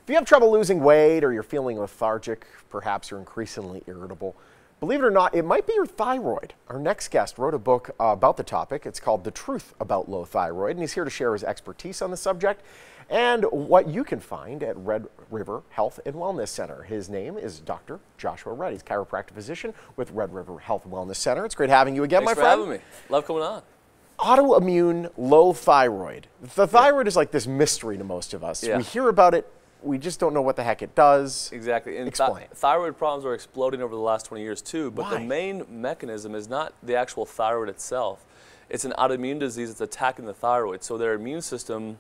If you have trouble losing weight or you're feeling lethargic, perhaps you're increasingly irritable, believe it or not, it might be your thyroid. Our next guest wrote a book about the topic. It's called The Truth About Low Thyroid, and he's here to share his expertise on the subject and what you can find at Red River Health and Wellness Center. His name is Dr. Joshua Redd. He's a chiropractic physician with Red River Health and Wellness Center. It's great having you again, my friend. Thanks for having me. Love coming on. Autoimmune low thyroid. The thyroid is like this mystery to most of us. Yeah. We hear about it, we just don't know what the heck it does. Exactly. And explain. Thyroid problems are exploding over the last 20 years too, but Why? the main mechanism is not the actual thyroid itself. It's an autoimmune disease that's attacking the thyroid. So their immune system,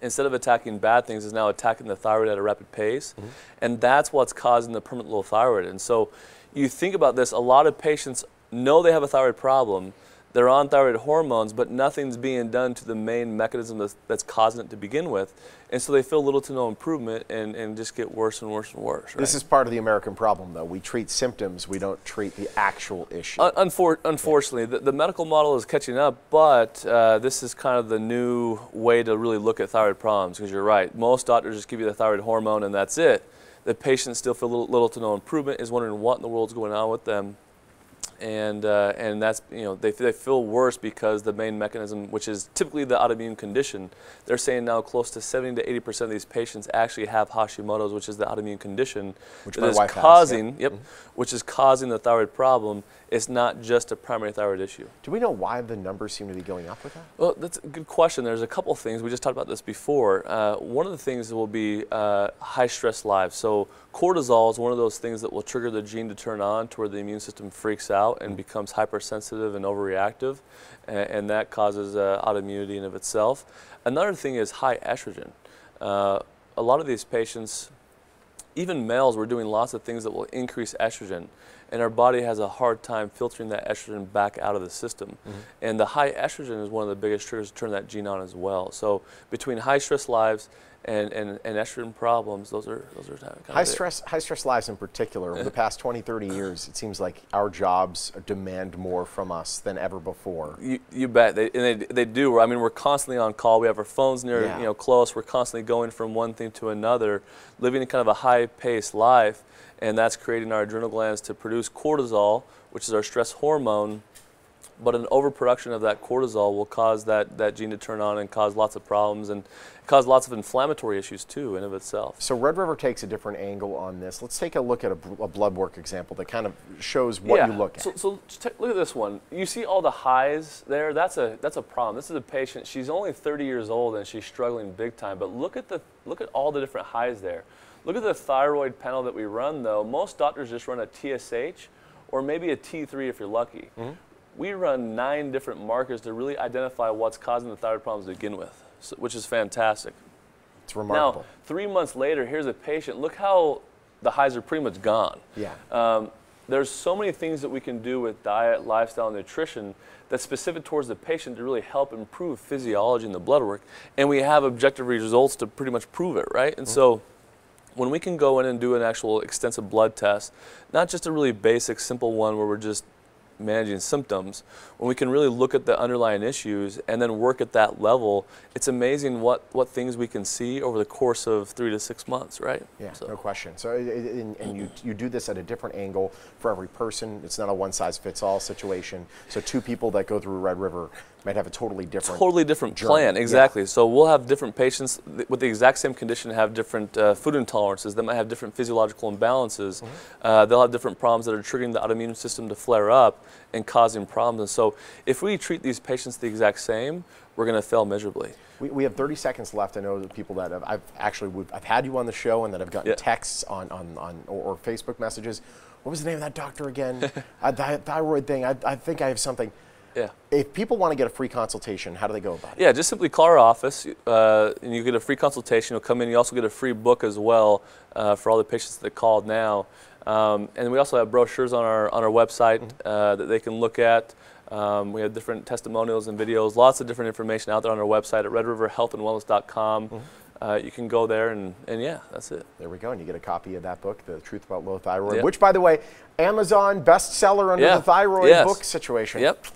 instead of attacking bad things, is now attacking the thyroid at a rapid pace. Mm-hmm. And that's what's causing the permanent low thyroid. And so you think about this, a lot of patients know they have a thyroid problem. They're on thyroid hormones, but nothing's being done to the main mechanism that's causing it to begin with. And so they feel little to no improvement and just get worse and worse and worse. Right? This is part of the American problem, though. We treat symptoms, we don't treat the actual issue. Unfortunately, the medical model is catching up, but this is kind of the new way to really look at thyroid problems, because you're right. Most doctors just give you the thyroid hormone and that's it. The patients still feel little to no improvement, is wondering what in the world's going on with them. And that's, you know, they feel worse because the main mechanism, which is typically the autoimmune condition, they're saying now close to 70 to 80% of these patients actually have Hashimoto's, which is the autoimmune condition, which that is causing, which is causing the thyroid problem. It's not just a primary thyroid issue. Do we know why the numbers seem to be going up with that? Well, that's a good question. There's a couple of things. We just talked about this before. One of the things will be high stress lives. So cortisol is one of those things that will trigger the gene to turn on to where the immune system freaks out and becomes hypersensitive and overreactive, and that causes autoimmunity in of itself. Another thing is high estrogen. A lot of these patients, even males, we're doing lots of things that will increase estrogen, and our body has a hard time filtering that estrogen back out of the system. Mm-hmm. And the high estrogen is one of the biggest triggers to turn that gene on as well. So between high stress lives and estrogen problems, those are kind of high stress lives in particular. Over the past 20, 30 years, it seems like our jobs demand more from us than ever before. You bet, they do. I mean, we're constantly on call. We have our phones near, close. We're constantly going from one thing to another, living in kind of a high-paced life, and that's creating our adrenal glands to produce cortisol, which is our stress hormone. But an overproduction of that cortisol will cause that gene to turn on and cause lots of problems and cause lots of inflammatory issues too in of itself. So Red River takes a different angle on this. Let's take a look at a blood work example that kind of shows what you look at. So look at this one. You see all the highs there? That's a problem. This is a patient. She's only 30 years old and she's struggling big time. But look at all the different highs there. Look at the thyroid panel that we run though. Most doctors just run a TSH or maybe a T3 if you're lucky. Mm-hmm. We run 9 different markers to really identify what's causing the thyroid problems to begin with, which is fantastic. It's remarkable. Now, 3 months later, here's a patient. Look how the highs are pretty much gone. Yeah. There's so many things that we can do with diet, lifestyle, and nutrition that's specific towards the patient to really help improve physiology in the blood work. And we have objective results to pretty much prove it, right? And so when we can go in and do an actual extensive blood test, not just a really basic, simple one where we're just managing symptoms, when we can really look at the underlying issues and then work at that level, it's amazing what things we can see over the course of 3 to 6 months, right? Yeah, so. No question. So, and you do this at a different angle for every person. It's not a one-size-fits-all situation. So 2 people that go through Red River might have a totally different plan. Exactly. Yeah. So we'll have different patients with the exact same condition have different food intolerances. They might have different physiological imbalances. Mm-hmm. They'll have different problems that are triggering the autoimmune system to flare up and causing problems. And so if we treat these patients the exact same, we're going to fail miserably. We have 30 seconds left. I know the people that I've had you on the show and that have gotten texts or Facebook messages. What was the name of that doctor again? The thyroid thing. I think I have something. Yeah. If people want to get a free consultation, how do they go about it? Yeah, just simply call our office and you get a free consultation. You'll come in. You also get a free book as well for all the patients that called now. And we also have brochures on our website that they can look at. We have different testimonials and videos, lots of different information out there on our website at redriverhealthandwellness.com. You can go there and yeah, that's it. There we go, and you get a copy of that book, The Truth About Low Thyroid, which, by the way, Amazon bestseller under the thyroid book situation. Yep.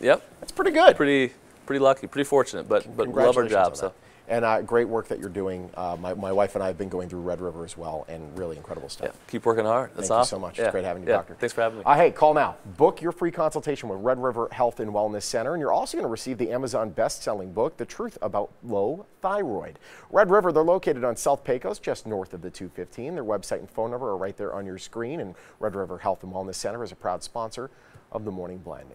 That's pretty good. Pretty lucky, pretty fortunate, but love our job. So. And great work that you're doing. My wife and I have been going through Red River as well, and really incredible stuff. Yeah, keep working hard. That's Thank awesome. you so much. It's great having you, Doctor. Thanks for having me. Hey, call now. Book your free consultation with Red River Health and Wellness Center, and you're also going to receive the Amazon best-selling book, The Truth About Low Thyroid. Red River, they're located on South Pecos, just north of the 215. Their website and phone number are right there on your screen, and Red River Health and Wellness Center is a proud sponsor of the Morning Blend.